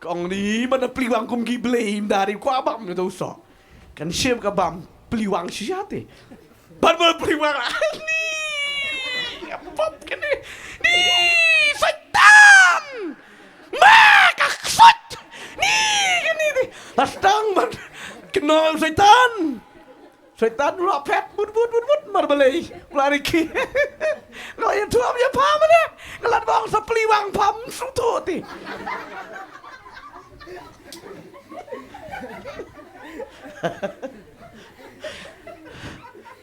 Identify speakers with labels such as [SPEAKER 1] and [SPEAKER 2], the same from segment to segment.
[SPEAKER 1] Kong ni mana peliwang kum gi blame dari ku abam tu so. Kan syem ka bam peliwang siate. Ban peliwang ni. Apa kene? Ni setan. Maka kesut. Ni kene ni. Lastang ban kena setan. Setan dulu pet but mar balai. Lari ki. Lo yang tuam ya pam ne. Ngelat bang sa peliwang pam sutu ti.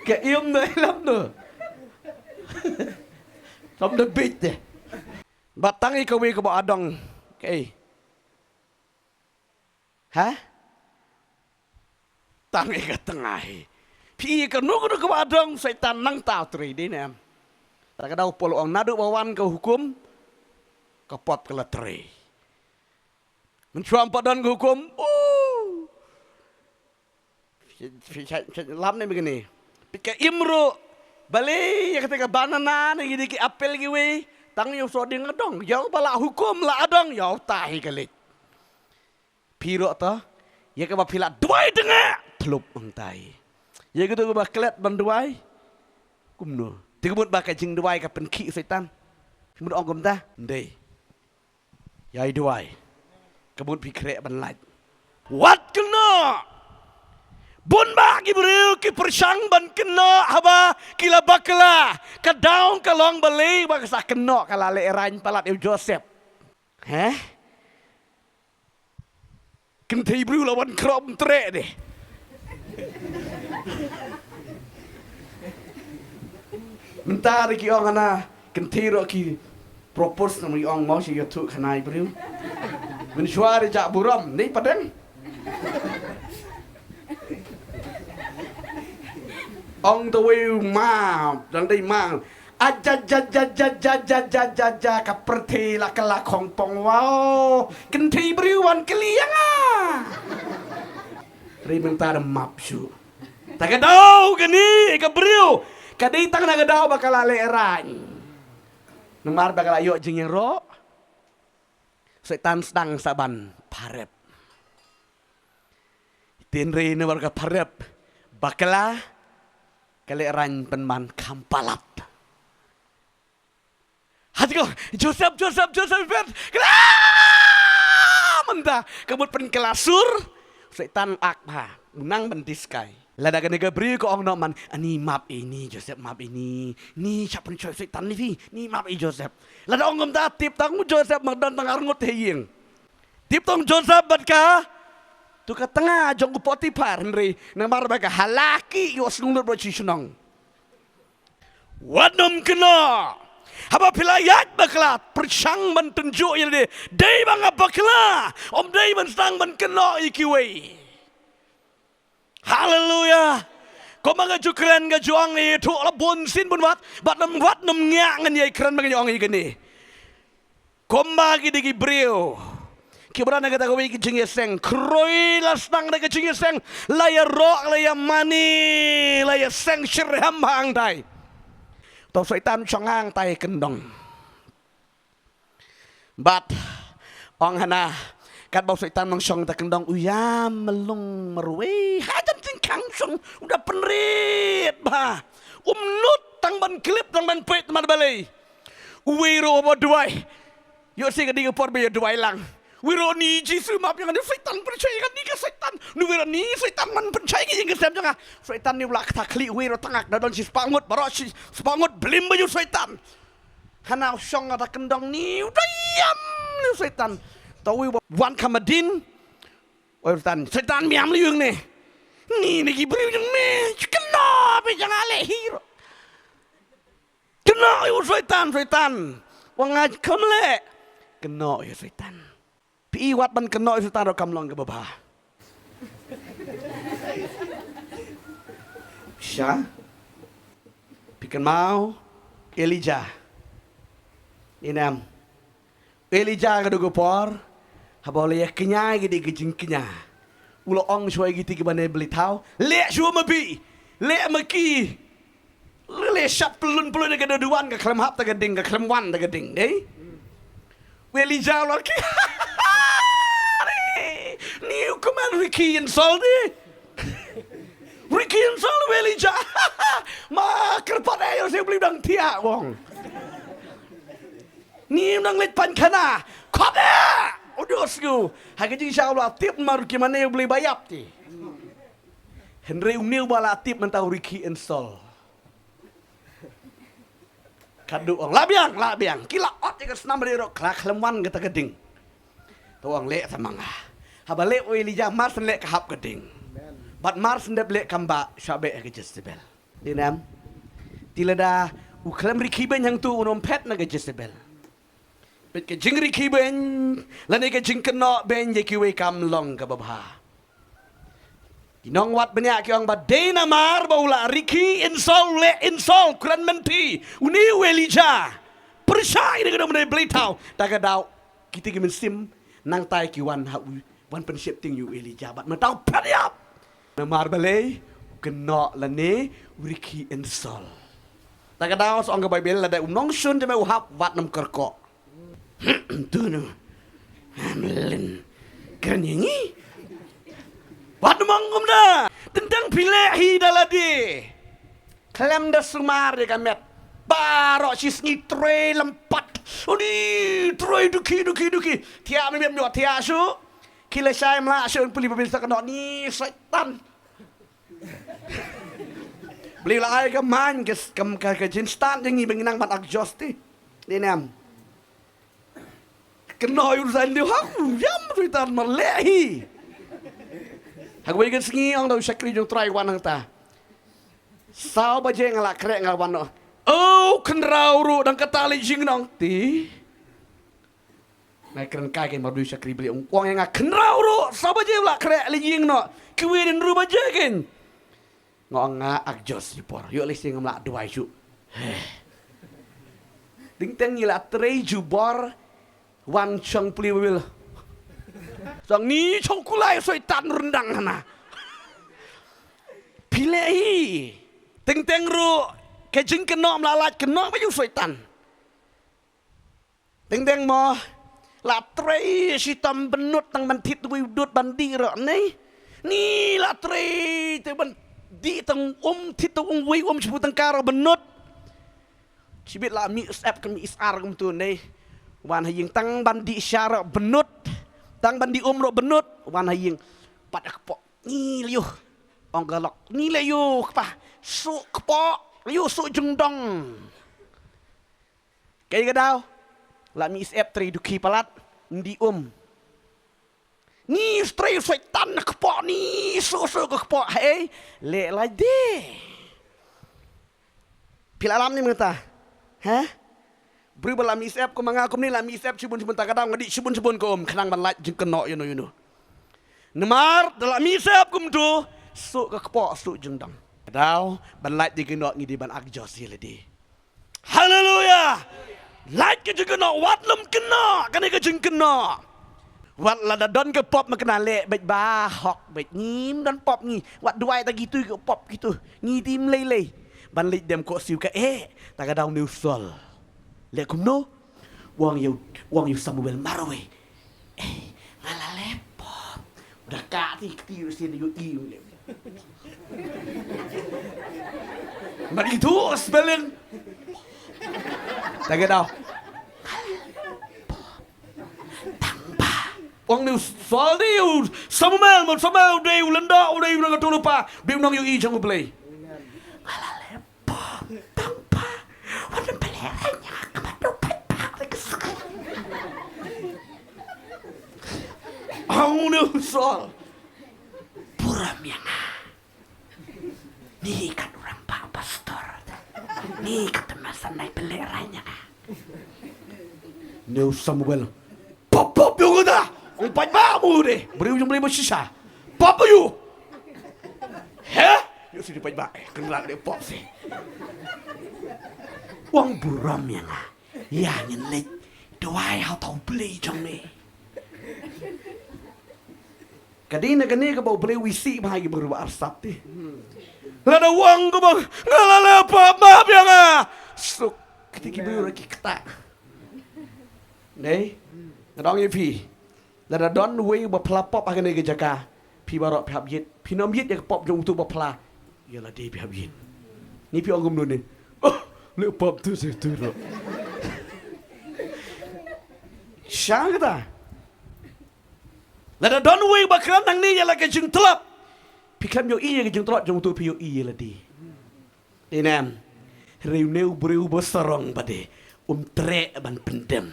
[SPEAKER 1] Cái im đấy lắm nữa. Xong nó bịt đấy. Bà tăng ý câu bi của bà đồng. Cái hả? Tăng ý cái tăng ai. Puis cái nụ của bà đồng sẽ tan năng tạo trì đi nè. Ta cái đầu polo ông nadu bawan ke hukum. Kapot ke latri. Mencuam padan ke hukum. Lắm này begini. Pika imro balik ya ketika banana ni gini ki apel giwe tang yo so ding adong yo bala hukum la adong yo tahi kali. Piro ta ya ke ba pila duai denga plup ang tai. Ya ke tu ba klet ban duai kumno. Tikmut ba ka jing duai ka pen ki setan. Mut ong kum ta ndei. Yai duai. Kebut pikre ban laj. Wat kena Bun bagi beriu ki persang ban kena haba kila bakla kadaung kalong beli baksa kena kala le erain palat eu Joseph. Heh? Kenti beriu lawan krom tre deh. Mentar ki ong ana kenti ro ki propose nama ong mau si yotu kanai beriu. Mensuari jak buram ni padang. Ông tôi ma dan đây mang aja kaperti la kala kongpong wow kenti beriwan keliang rimentar mapsu tagadau gani ka beriu kadai tang nagadau bakal ale eran nemar bakal ayo jeng ro setan sedang saban parep tinri ne warga parep bakala kali ran penman kampalat. Hati ko Joseph bet. Menta kebut pen kelasur setan akha menang bentiskai. Lada gane Gabriel ko ong noman ani map ini Joseph map ini. Ni siapa pen setan ni map i Joseph. Lada ong ta tip tang Joseph magdan tang arngot heying. Tip tong Joseph bat ka tu ka tengah jong ku Potifar Henry namar baka halaki yo snunut bo chisunong wadom kena haba pilayat bakla persang ban tunjuk ya de dei bang bakla om dei ban sang ban kena ikiwe haleluya ko mga jukran ga juang ni tu la bon sin bun wat bat nam ngak ngan ye kran mga juang igani ko magi digi brio Kibran na kita kawin kijing yeseng, kroy lastang na kijing yeseng, laya rock, laya mani, laya seng sirham hang tay. Tau setan songang tay kendong. Bat, ong hana, kat bau setan mang song ta kendong, uyam melung merwe, hajan tingkang song, udah penrit bah. Nut tang ban klip tang ban pet teman balai. Uwiro apa duai, yuk sih kediga por bayar duai lang. Wironi Jisu maaf yang ada setan percaya kan ni ke setan nu wironi setan man percaya ke yang kesem jangan setan ni ulak takli wiro tangak dadon si spangut baru si spangut belim baju setan hana song ada kendang ni udah yam ni setan tahu wan kamadin setan miam liung ni gibri yang ni kena be jangan ale hero kena yo setan wangaj kamle kena yo setan Pi wat ban kena itu taruh kamlong ke bawah. Syah, pikan mau Elijah. Inam Elijah keduga por, haboleh kenya gede gejing kenya. Ulo ong suai gitu ke bane beli tahu. Lek suai mabi, lek maki, lek syap pelun ke duan ke klem hap ke klem wan ke ding, deh. Elijah lagi. Ricky and Sol ni. Ricky and Sol Elijah. Ma kerpat ayo saya beli dang tiak wong. Ni dang let pan kana. Kop dah. Udos ku. Hak insya-Allah tip mar ke mana beli bayap ti. Henry umniu bala tip mentau Ricky and Sol. Kadu orang labiang. Kila ot je senam dari rok kelak lemwan kata geding. Tuang lek samanga. Haba lek Elijah mar sen lek kahap geding. Bat mar sen dep lek kamba syabe ke Jezebel. Dinam. Tilada uklam Ricky ben yang tu unom pet na ke Jezebel. Bet ke jing Ricky ben lane ke jing kena ben je kiwe kam long ke babha. Dinong wat banyak yang badena mar baula Ricky insol kran menti uni Elijah percaya dengan mana beli tahu tak ada kita kimen sim nang tai kiwan wan pensiap ting you Elijah bat mentau padiap namar balai kena lane Ricky insol tak ada soang ke Bible ada nong sun jema uhap wat nam kerkok tu nu hamlin kan ini wat mangum dah tentang pilehi daladi klem dah sumar de kamet barok sisni tre lempat oni tre duki tia mem yo tia su kile sai mla su puli bil sakno ni setan beli lai ke man ke jinstan yang ngi benginang mat akjos ti dinam kena urusan dia aku jam setan merlehi. Aku ingin sengi orang dah syakri jong try wan ta. Sao baje ngalak krek ngal wan no. Oh kenrau ru dan kata li jing nong ti. Nai keren kai ken madu syakri beli ongkong yang kenrau ru sao baje la krek li jing no. Kewin ru baje ken. Ngong ak jos dipor. Yo listing ngamlak dua isu. Ding teng ngila trei jubor wan chang puli wil. Sang ni chong kulai syaitan rendang hana. Pilehi. Teng ru kejing kena melalat kena baju syaitan. Teng mo la trei sitam benut tang bantit widut bandi ro ni. Ni la trei te bandi tang tit tang wi sebut tang karo benut. Cibit la mi sap kan mi isar kum tu ni. Wan haying tang bandi syara benut. Tang bandi ro benut wan haying pat akpok ni liu ong galok ni liu pa su kpok liu su jengdong kay gadau la mi isep tri duki palat ndi ni stray setan kpok ni su kpok hey le la de pilalam ni mengata ha beri bala misep ko mangakom ni la misep sibun tak kadang ngadi sibun ko kenang banlat jeng kena you know nemar dalam misep kum tu su ke kepok su jengdang kadau banlat di kena ngidi ban akjos ledi haleluya like ke jeng kena wat lem kena kan ke jeng kena wat la don ke pop makena lek bet bahok bet nyim dan pop ni wat duai tak gitu ke pop gitu ngidim lele ban lik dem ko siu ke tak kadang new sol Lekum no, wang you Samuel Marawe. Ngala lepot. Udah kati ketiru sini you iu. Mari itu spelling. Tak tahu. Tanpa. Wang you soal you Samuel day ulenda udah you nggak lupa. Biung nong you i jangan play. Ngala lepot. Tanpa. Wadah peleranya. Ang soal puram yang ni kan orang pak pastor ni ketemasan naik beleranya New Samuel pop yung udah umpat bamu deh beri ujung beli sisa pop you heh yuk sini paj ba kenal deh pop sih uang buram yang yang lek doai hau tau beli jong ni kadina ke bau beli wisi bahagi baru arsap ti. Lada uang ke bang ngalala apa maaf ya ngah. Suk ketika baru lagi ketak. Nih, ngedong ipi. Lada don way ba pelapop akan ke jaka. พี่บารอพี่ฮับยิดพี่น้องยิดอย่างปอบจงตัวบพลาอย่าละดีพี่ฮับยิดนี่พี่องกุมดูนี่เลือกปอบตัวเสียตัวหรอช่างก็ได้แล้วดอนวิ่งบักครั้งทางนี้อย่าละกันจึงทลบพี่คำโยอีอย่ากันจึงทลบจงตัวพี่โยอีอย่าละดีนี่แนมเร็วเนวบริวบสรองบดีเตะบันเป็นเดิม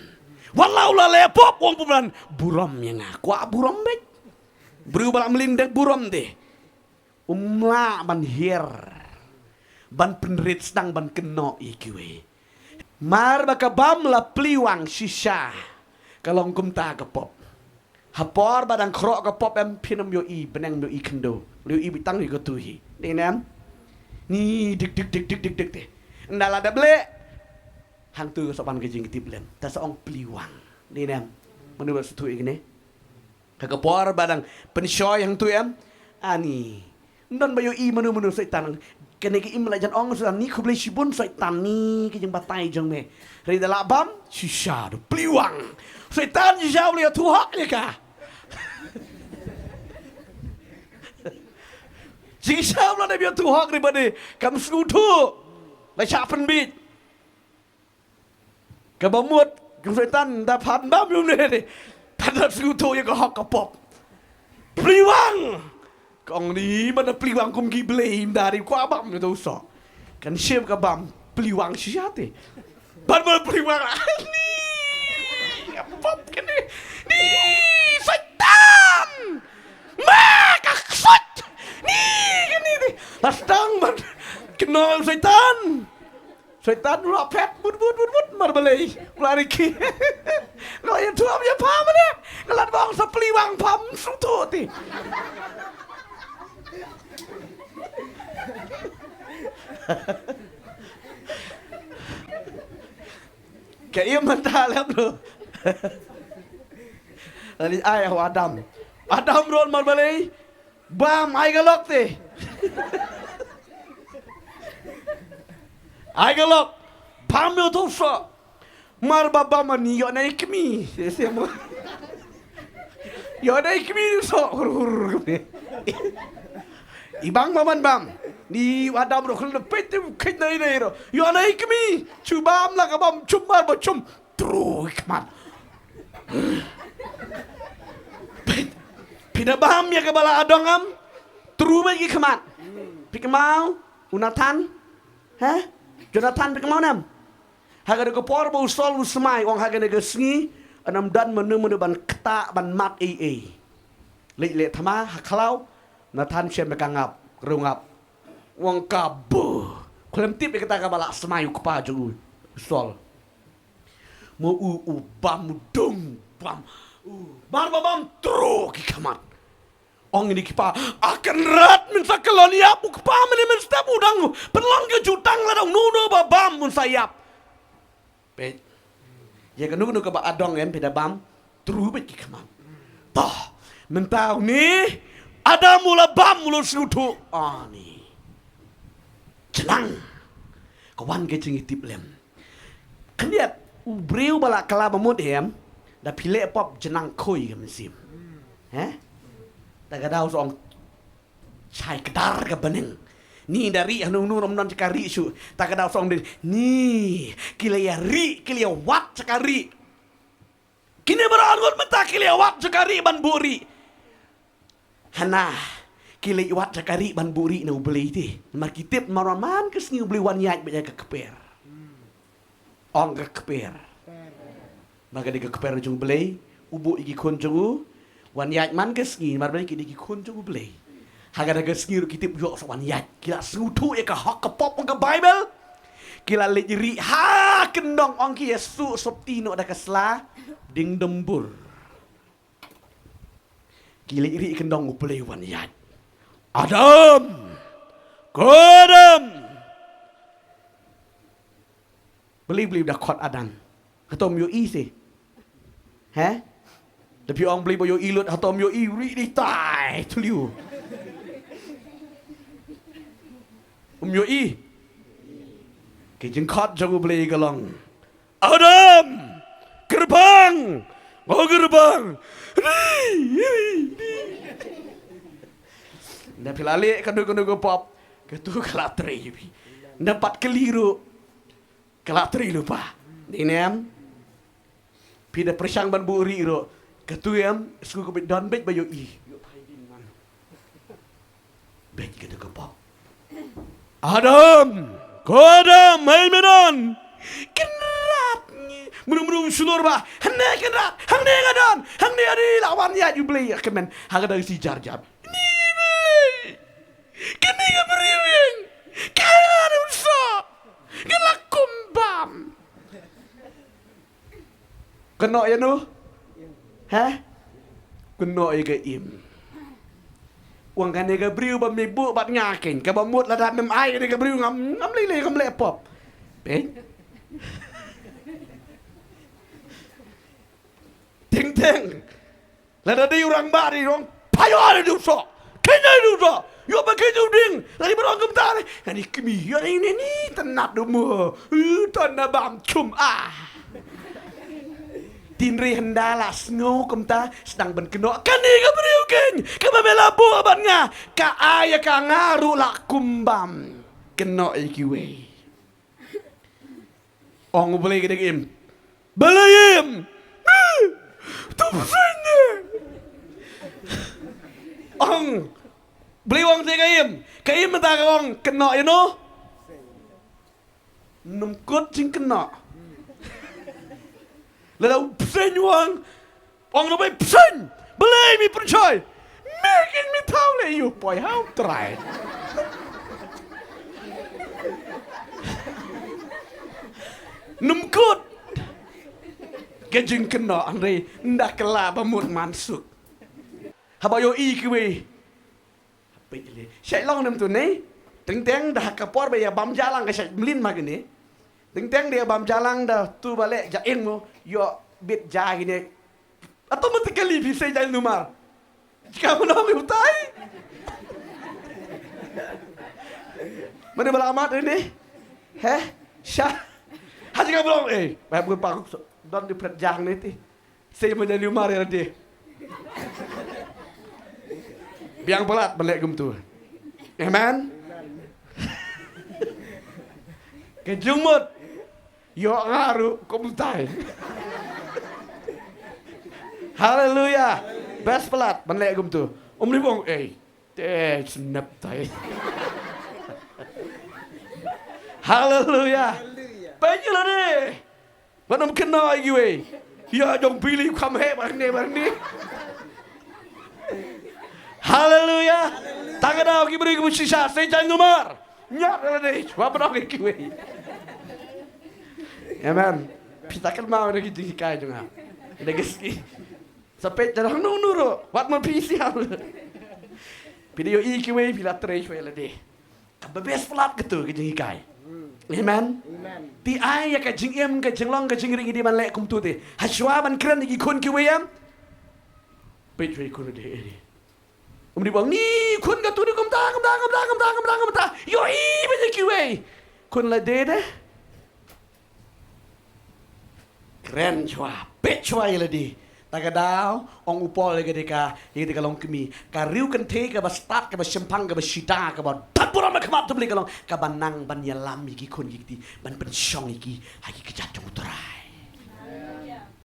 [SPEAKER 1] วันเราละเลยปอบวงปุบันบุรมยังไงกว่าบุรมเบ็ดบริวบัลmelindak buram deh la ban hier ban penrit sedang ban keno ikiwe mar baka bam la pliwang shisha kalong kumta ka pop hapor badang krok ka pop em pinam yo i benang yo i kendo yo i bitang yo tuhi ni nam ni dik dik dik dik dik dik deh ndala da ble hang tu sopan ke jing tip lem ta seong pliwang ni nam menurut setu ini kekepor badang penshoy yang tu em ani non bayo i manu setan kene ki im la jan ong setan ni kublai shibun setan ni ki jeng batai jeng me ri da labam shisha do pliwang setan jauh le tu hak le ka shisha la ne bi tu hak ri bade kam sku tu la cha pen bi ka bamut ku setan da phan bam yu ne de Tanda sekutu yang kau kapop, peliwang, kong ni mana peliwang kum gibleim dari kau abam itu so, kan siap kabam peliwang siapa? Mana peliwang ni, kapop kene, ni setan, makasut, ni kene ni, lastang man, kenal setan. Setan lu apet but mar balai lari ki lo yang tua punya pam ni ngelat bang sepeliwang pam sutu ti kayak mentah lah bro dari ayah Adam ron mar balai bam ay galok ti ay galok pam yo tu so mar baba mani yo naik mi semo yo naik mi so hur ibang maman bam ni Adam ro khul pet kit nai nai ro yo naik mi chu bam la ka bam chum mar ba chum tru kman pina bam ya ka bala adongam tru ba ki kman pikmau unatan ha Jonathan pikmau nam haga de por bo sol usmai ong haga de sngi anam dan menu ban kta ban mat le le thama haklau Nathan shem bekangap rungap wong kabu klem tip kata ka bala smai ku pa ju sol mo u bam dung bam bar bam tro ki kamat ong ini kipa akan rat min sakalonia bu kipa men step udang perlang ke jutang la dong nuno babam mun sayap pe ya kan nuno ke ba adong em peda bam tru be ki kamat toh mentau ni ada mula bam mulu sutu ani jenang kawan ke jengi tip lem kan dia ubreu bala kala bamut hem da pile pop jenang koi ke mesimแต่กระดาวสองชายกระดาร์กับบันเองนี่ดาริฮนุนูนมนอนจักริชูแต่กระดาวสองเดินนี่กิเลยริกิเลยวัดจักริกินเบรานกุนมันตากิเลยวัดจักริบันบุรีฮานากิเลยวัดจักริบันบุรีนูบลีที่มาคิดติบมารมันก็สนิวบลีวันยากไปจากกระเปรองกระเปรมากระดิกกระเปรจงบลีอุบุอีกคนจงวันยากมันก็สกีมาเป็นกี่ดีคนจะกูเปล่าหากada segi kita buatวันยากkita suatu eka hak kepop ke Bible kita lejeri ha kendong ong Yesus soptino ada kesla ding dembur kita lejeri kendong ku playวันยากAdam Kodam beli dah kot Adam ketom yo isi tapi orang beli boyo ilut atau yo iri di tai tuliu. Yo i. Kijeng kot jago beli galong. Adam, gerbang, gerbang. Nda pilale kanu pop. Ketu kalatri. Dapat keliru. Kalatri lupa. Dinem. Pida persang ban buri ro. Ketu yam sku ko don bet bayo i. Yo pai din man. Bet ketu ko pop. Adam. Kodam mai menon. Kenrat. Muru sulur ba. Hande kenrat. Hande gadon. Hande ari lawan ya you play kemen. Haga dari si jarjab. Ni beli. Kini ga beriwing. Kaya ada usah. Gelak kumbam. Kena ya nu? Hah? Kena ya ga im. Wang kan ya ga beriw ba mibu bat ngakin. Ka ba mut ladat nem ai ga beriw ngam lele ngam lepop. Pen? Ting. Ladat di orang bari orang payo ada usah. Kena usah. Yo pakai tu ding. Lagi berang kebetar. Ini kemi. Ini tenat dulu. Tanah bam cum Tinri hendalas ngau kemta sedang benkenok. Kani ka beriu geng. Ka mamela bu abannya. Ka aya ka ngaru lak kumbam. Kenok iki we. Ong boleh gede im. Belayim. Tu sana. Ong beli wong te kaim mata ka wong kena you know nungkut sing kena lalu pesen wong no bay pesen beli mi percaya making me tahu le you boy how try nungkut kejeng kena Andre ndak kela bamut mansuk habayo ikiwe Syai long nem tu ni, teng dah kapor bayar bam jalang ke syai melin mag ni, teng dia bam jalang dah tu balik jaeng mo, yo bit jah gini, atau mesti kali bisa jalan numar, kamu nak utai, mana balamat ini, heh, syah, haji kamu belum, bayar berapa don di perjang ni ti, saya menjadi numar ya dia. Biang pelat balik gum tu. Amen. Kejumut. Yo ngaru komutai. Haleluya. Best pelat balik gum tu. Libong snap tai. Haleluya. Banyak lah deh. Banam kena lagi we. Ya jom pilih kamu barang ni. Haleluya. Tangan dah bagi beri kemusisah. Saya jangan nomor. Nyak dah deh. Apa nak kiwe? Amen. Kita kan mau lagi tinggi kaya juga. Ada geski. Sampai jarang nuru. Wat mau pisi hal. Video kiwe bila terus we deh. Kabebes pelat gitu tinggi kaya. Amen. Ti ai ya kajing em kajing long kajing ring di man lek kum tu te. Haswa man keren di kun kiwe yam. Petri kun deh. Di bang ni kun ka tu ni kum ta. Yo banyak kiwe. Kun la deh. Keren chua. Pet chua ya di. Tagadao ong upol lagi deka. Yang deka long kemi. Ka riu kan te ka ba start ka ba sempang ka ba shita ka ba tapura ma kemap tu beli ka long ka banang ban yalam iki kun iki ban pensyong iki. Hagi kejat jong utrai.